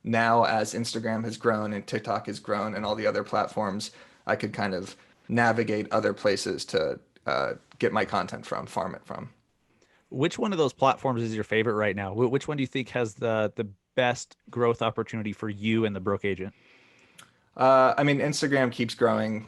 now as Instagram has grown and TikTok has grown and all the other platforms, I could kind of navigate other places to get my content from, farm it from. Which one of those platforms is your favorite right now? Which one do you think has the best growth opportunity for you and the broke agent? I mean, Instagram keeps growing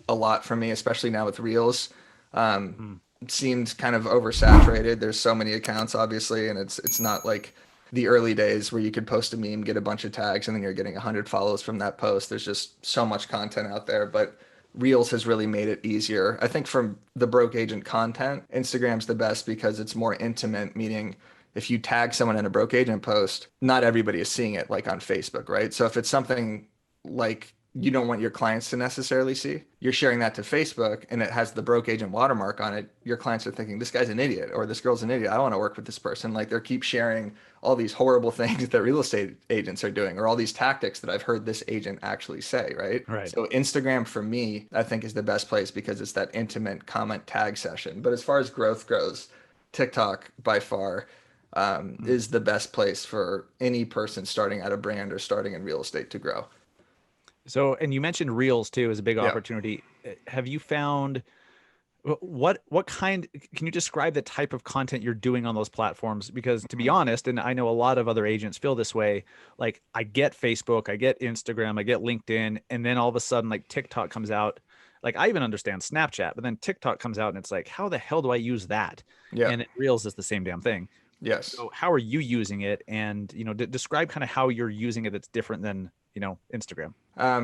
a lot for me, especially now with Reels. Um, Mm. it seemed kind of oversaturated. There's so many accounts, obviously, and it's not like the early days where you could post a meme, get a bunch of tags, and then you're getting 100 follows from that post. There's just so much content out there, but Reels has really made it easier. I think from the broke agent content, Instagram's the best because it's more intimate, meaning if you tag someone in a broke agent post, not everybody is seeing it like on Facebook, right? So if it's something like you don't want your clients to necessarily see, you're sharing that to Facebook and it has the broke agent watermark on it, your clients are thinking this guy's an idiot or this girl's an idiot. I don't want to work with this person. Like they keep sharing all these horrible things that real estate agents are doing or all these tactics that I've heard this agent actually say, right? Right. So Instagram for me, I think is the best place because it's that intimate comment tag session. But as far as growth goes, TikTok by far Mm. is the best place for any person starting at a brand or starting in real estate to grow. So, and you mentioned Reels too as a big Yeah. opportunity. Have you found what kind, can you describe the type of content you're doing on those platforms? Because to be honest, and I know a lot of other agents feel this way, like I get Facebook, I get Instagram, I get LinkedIn, and then all of a sudden like TikTok comes out. Like I even understand Snapchat, but then TikTok comes out and it's like, how the hell do I use that? Yeah. And then Reels is the same damn thing. Yes. So how are you using it? And, describe kind of how you're using it that's different than, Instagram.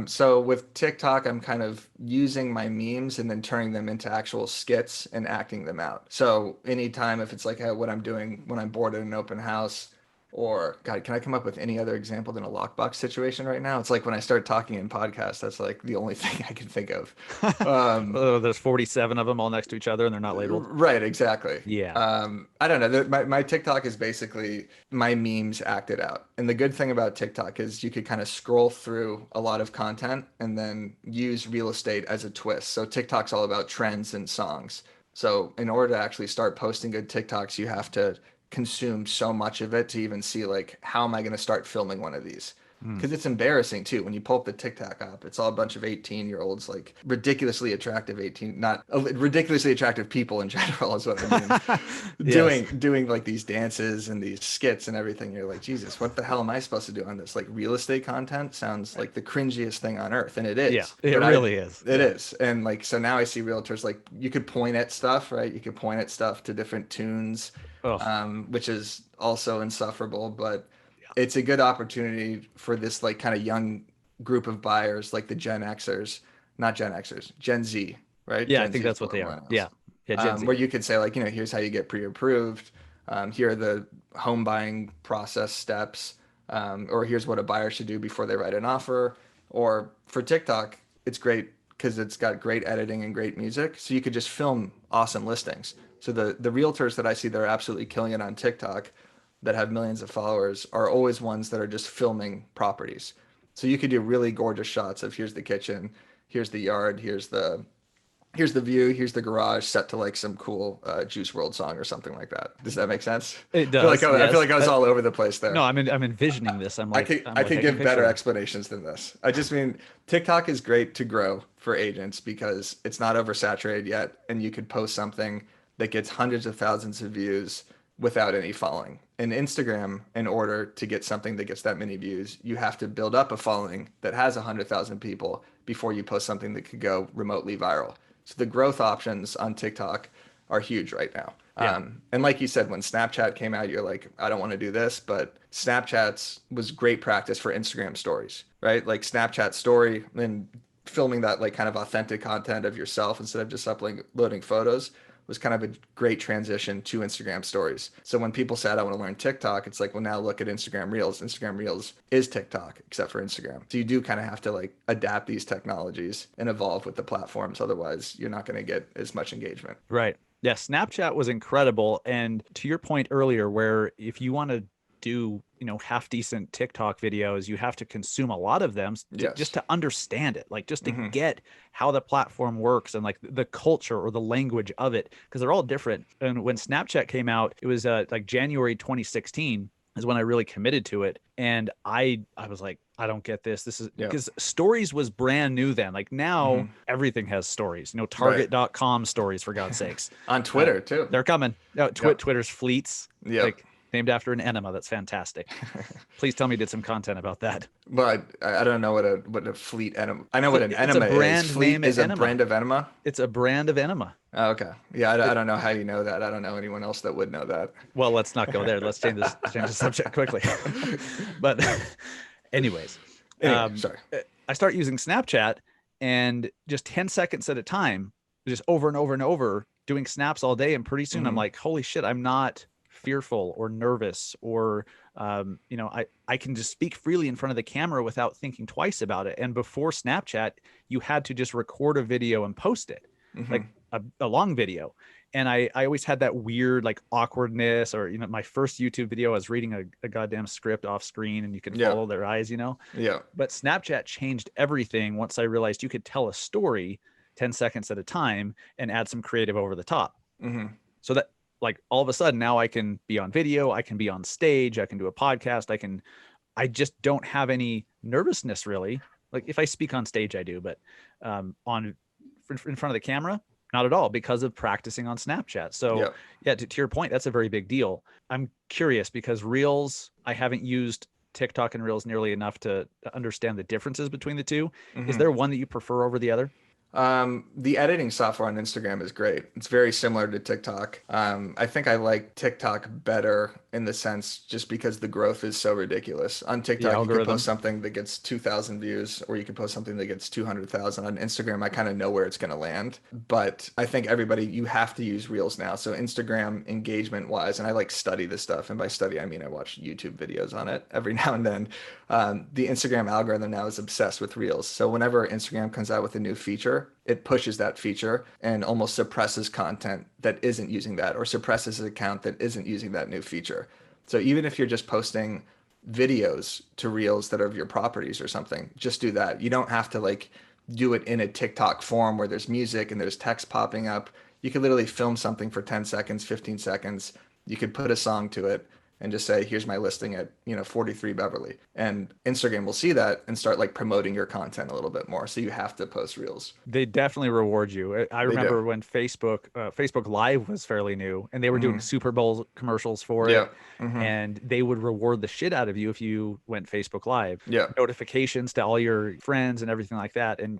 So with TikTok, I'm kind of using my memes and then turning them into actual skits and acting them out. So anytime if it's like what I'm doing when I'm bored at an open house, or God, can I come up with any other example than a lockbox situation right now? It's like when I start talking in podcasts, that's like the only thing I can think of. Um, Oh, there's 47 of them all next to each other and they're not labeled. Right, exactly. Yeah. I don't know. My TikTok is basically my memes acted out. And the good thing about TikTok is you could kind of scroll through a lot of content and then use real estate as a twist. So TikTok's all about trends and songs. So in order to actually start posting good TikToks, you have to consume so much of it to even see like, how am I going to start filming one of these? Mm. Because it's embarrassing too when you pull up the TikTok up. It's all a bunch of 18-year-olds, like ridiculously attractive 18, not ridiculously attractive people in general is what I mean. Yes. Doing like these dances and these skits and everything. You're like, Jesus, what the hell am I supposed to do on this? Like real estate content sounds like the cringiest thing on earth, and it Yeah, is. it But really is. it Yeah. is, and like so now I see realtors like you could point at stuff, right? You could point at stuff to different tunes, Oh, which is also insufferable, but yeah. it's a good opportunity for this like kind of young group of buyers, like the Gen Xers, not Gen Xers, Gen Z, right? Yeah, I Gen think Z is that's the what they are. millennials, Yeah. Yeah, Gen Z. where you could say like, here's how you get pre-approved. Here are the home buying process steps, or here's what a buyer should do before they write an offer. Or for TikTok, it's great because it's got great editing and great music, so you could just film awesome listings. So the realtors that I see that are absolutely killing it on TikTok that have millions of followers are always ones that are just filming properties. So you could do really gorgeous shots of here's the kitchen, here's the yard, here's the view, here's the garage set to like some cool Juice World song or something like that. Does that make sense? It I feel like does. I feel Yes. like I was all over the place No, there. I'm envisioning this. I'm I like could I can give picture better it. explanations than this. I just mean TikTok is great to grow for agents because it's not oversaturated yet, and you could post something that gets hundreds of thousands of views without any following. In Instagram, in order to get something that gets that many views, you have to build up a following that has 100,000 people before you post something that could go remotely viral. So the growth options on TikTok are huge right now. Yeah. And like you said, when Snapchat came out, you're like, I don't want to do this, but Snapchat's was great practice for Instagram stories, right? Like Snapchat story and filming that like kind of authentic content of yourself instead of just uploading photos was kind of a great transition to Instagram stories. So when people said, I want to learn TikTok, it's like, well, now look at Instagram Reels. Instagram Reels is TikTok, except for Instagram. So you do kind of have to like adapt these technologies and evolve with the platforms. Otherwise, you're not going to get as much engagement. Right. Yeah, Snapchat was incredible. And to your point earlier, where if you want to do, half decent TikTok videos, you have to consume a lot of them just Yes. to understand it, like just to Hmm. get how the platform works and like the culture or the language of it, because they're all different. And when Snapchat came out, it was like January 2016. is when I really committed to it. And I was like, I don't get this. This is Yeah. because stories was brand new then. Like now everything has stories. Right. Target.com stories, for God's sakes. On Twitter too. They're coming. Yep. Twitter's fleets, Yep. like named after an enema. That's fantastic. Please tell me you did some content about that. But I don't know what a fleet enema. I know what an It's a enema is. brand Fleet name is at a enema. brand of enema. It's a brand of enema. Oh, okay. Yeah, I don't know how you know that. I don't know anyone else that would know that. Well, let's not go there. Let's change the subject quickly. But anyways, Anyway, sorry. I start using Snapchat, and just 10 seconds at a time, just over and over and over, doing snaps all day. And pretty soon I'm like, holy shit, I'm not fearful or nervous or, I can just speak freely in front of the camera without thinking twice about it. And before Snapchat, you had to just record a video and post it, like a long video. And I always had that weird like awkwardness, or, my first YouTube video, I was reading a goddamn script off screen and you could follow their eyes, Yeah. But Snapchat changed everything once I realized you could tell a story 10 seconds at a time and add some creative over the top. So that, like, all of a sudden now I can be on video, I can be on stage, I can do a podcast, I just don't have any nervousness really. Like if I speak on stage, I do, but in front of the camera, not at all, because of practicing on Snapchat. So yeah, to your point, that's a very big deal. I'm curious because Reels, I haven't used TikTok and Reels nearly enough to understand the differences between the two. Is there one that you prefer over the other? The editing software on Instagram is great. It's very similar to TikTok. I think I like TikTok better in the sense just because the growth is so ridiculous. On TikTok, you can post something that gets 2,000 views, or you can post something that gets 200,000. On Instagram, I kind of know where it's going to land. But I think you have to use Reels now. So Instagram engagement wise, and I like study this stuff. And by study, I mean I watch YouTube videos on it every now and then. The Instagram algorithm now is obsessed with Reels. So whenever Instagram comes out with a new feature, it pushes that feature and almost suppresses content that isn't using that, or suppresses an account that isn't using that new feature. So even if you're just posting videos to Reels that are of your properties or something, just do that. You don't have to like do it in a TikTok form where there's music and there's text popping up. You could literally film something for 10 seconds, 15 seconds. You could put a song to it and just say, here's my listing at, 43 Beverly. And Instagram will see that and start like promoting your content a little bit more. So you have to post Reels. They definitely reward you. I remember when Facebook Live was fairly new and they were doing Super Bowl commercials for it. And they would reward the shit out of you if you went Facebook Live. Notifications to all your friends and everything like that. And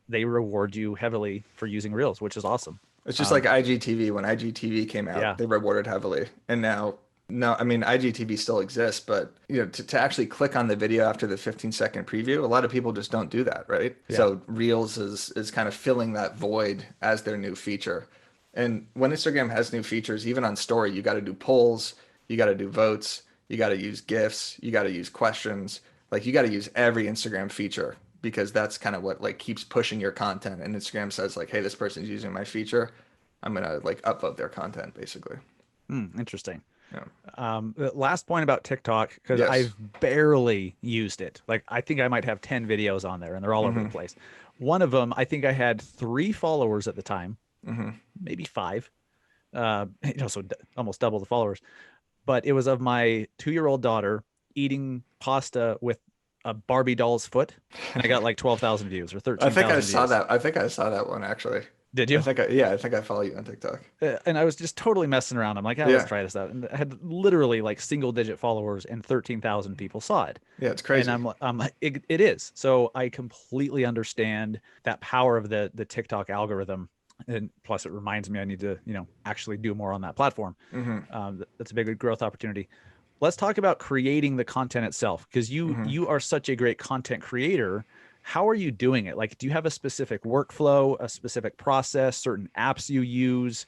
they reward you heavily for using Reels, which is awesome. It's just like IGTV. When IGTV came out, they rewarded heavily. And now, no, I mean, IGTV still exists, but to actually click on the video after the 15-second preview, a lot of people just don't do that, right? So Reels is kind of filling that void as their new feature. And when Instagram has new features, even on story, you got to do polls, you got to do votes, you got to use GIFs, you got to use questions. Like you got to use every Instagram feature, because that's kind of what like keeps pushing your content. And Instagram says like, hey, this person's using my feature, I'm gonna like upvote their content basically. Interesting. Yeah. The last point about TikTok, because I've barely used it. Like I think I might have 10 videos on there and they're all over the place. One of them, I think I had 3 followers at the time, maybe 5. So almost double the followers. But it was of my 2-year-old daughter eating pasta with a Barbie doll's foot. And I got like 12,000 views or 13,000 I think I views. saw that. I think I saw that one actually. Did you? I think I follow you on TikTok. And I was just totally messing around. I'm like, let's try this out. And I had literally like single-digit followers, and 13,000 people saw it. Yeah, it's crazy. And I'm like, it is. So I completely understand that power of the TikTok algorithm. And plus, it reminds me I need to, actually do more on that platform. That's a big growth opportunity. Let's talk about creating the content itself, because you are such a great content creator. How are you doing it? Like, do you have a specific workflow, a specific process, certain apps you use?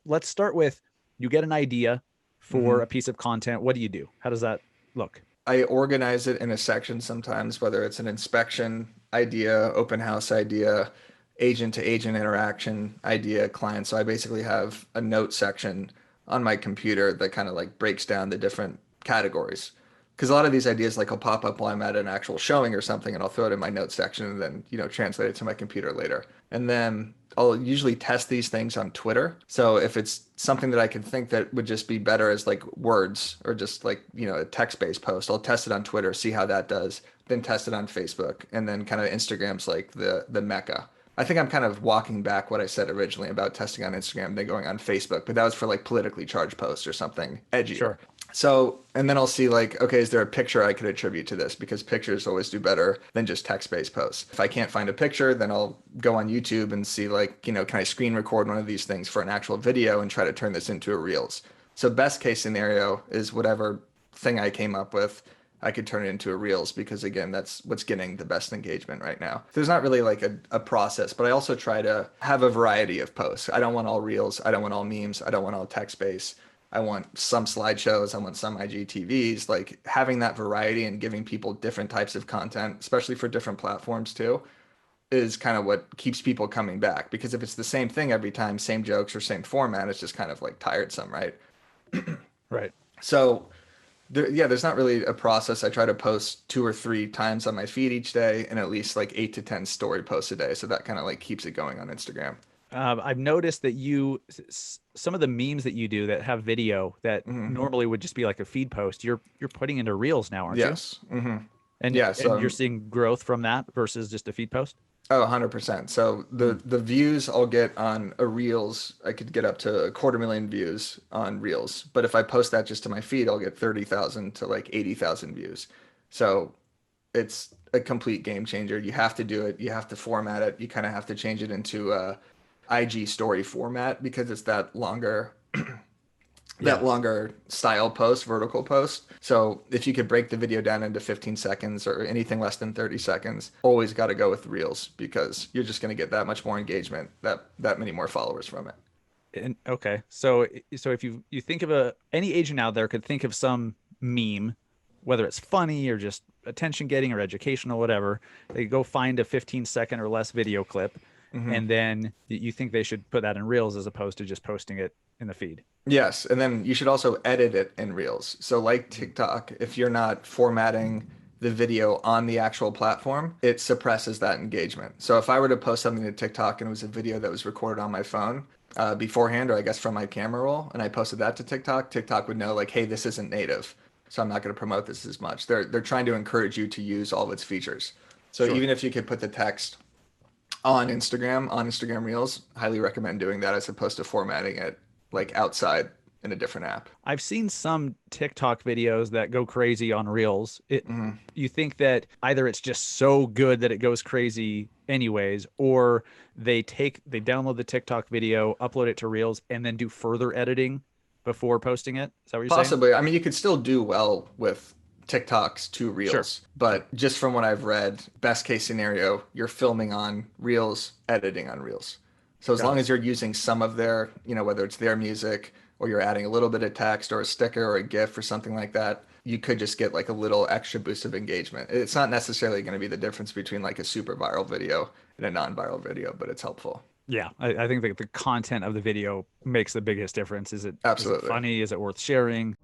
Let's start with, you get an idea for a piece of content. What do you do? How does that look? I organize it in a section sometimes, whether it's an inspection idea, open house idea, agent to agent interaction idea, client. So I basically have a note section on my computer that kind of like breaks down the different categories. Because a lot of these ideas like will pop up while I'm at an actual showing or something, and I'll throw it in my notes section and then, translate it to my computer later. And then I'll usually test these things on Twitter. So if it's something that I can think that would just be better as like words or just like, a text-based post, I'll test it on Twitter, see how that does, then test it on Facebook, and then kind of Instagram's like the mecca. I think I'm kind of walking back what I said originally about testing on Instagram, then going on Facebook, but that was for like politically charged posts or something edgier. Sure. So, and then I'll see like, okay, is there a picture I could attribute to this? Because pictures always do better than just text-based posts. If I can't find a picture, then I'll go on YouTube and see like, can I screen record one of these things for an actual video and try to turn this into a Reels? So best case scenario is whatever thing I came up with, I could turn it into a Reels because again, that's what's getting the best engagement right now. There's not really like a process, but I also try to have a variety of posts. I don't want all Reels. I don't want all memes. I don't want all text-based. I want some slideshows. I want some IGTVs. Like having that variety and giving people different types of content, especially for different platforms too, is kind of what keeps people coming back. Because if it's the same thing every time, same jokes or same format, it's just kind of like tiresome, right? Right. So there's not really a process. I try to post 2 or 3 times on my feed each day and at least like 8 to 10 story posts a day. So that kind of like keeps it going on Instagram. I've noticed that some of the memes that you do that have video that Hmm. normally would just be like a feed post, you're putting into reels now, aren't you? Yes. Hmm. And Yeah. and you're So seeing growth from that versus just a feed post? oh, 100%. So Mm. the views I'll get on a Reels, I could get up to 250,000 views on Reels. But if I post that just to my feed, I'll get 30,000 to like 80,000 views. So it's a complete game changer. You have to do it. You have to format it. You kind of have to change it into a IG story format because it's that Yeah. longer style post, vertical post. So if you could break the video down into 15 seconds or anything less than 30 seconds, always got to go with Reels because you're just going to get that much more engagement, that many more followers from it. And okay. So if you think of any agent out there could think of some meme, whether it's funny or just attention getting or educational, whatever, they go find a 15-second or less video clip, Hmm. and then you think they should put that in Reels as opposed to just posting it in the feed. Yes, and then you should also edit it in Reels. So like Mhm. TikTok, if you're not formatting the video on the actual platform, it suppresses that engagement. So if I were to post something to TikTok and it was a video that was recorded on my phone beforehand, or I guess from my camera roll, and I posted that to TikTok, TikTok would know like, hey, this isn't native, so I'm not going to promote this as much. They're trying to encourage you to use all of its features. So Sure. even if you could put the text on Instagram Reels, highly recommend doing that as opposed to formatting it like outside in a different app. I've seen some TikTok videos that go crazy on Reels. Hmm. You think that either it's just so good that it goes crazy anyways, or they download the TikTok video, upload it to Reels, and then do further editing before posting it. Is that what you're saying? Possibly. I mean, you could still do well with TikToks to Sure. Reels, Sure. but just from what I've read, best case scenario, you're filming on Reels, editing on Reels. So as Got long it. as you're using some of their, whether it's their music or you're adding a little bit of text or a sticker or a GIF or something like that, you could just get like a little extra boost of engagement. It's not necessarily going to be the difference between like a super viral video and a non-viral video, but it's helpful. Yeah, I think that the content of the video makes the biggest difference. Is it Absolutely. funny? Is it worth sharing?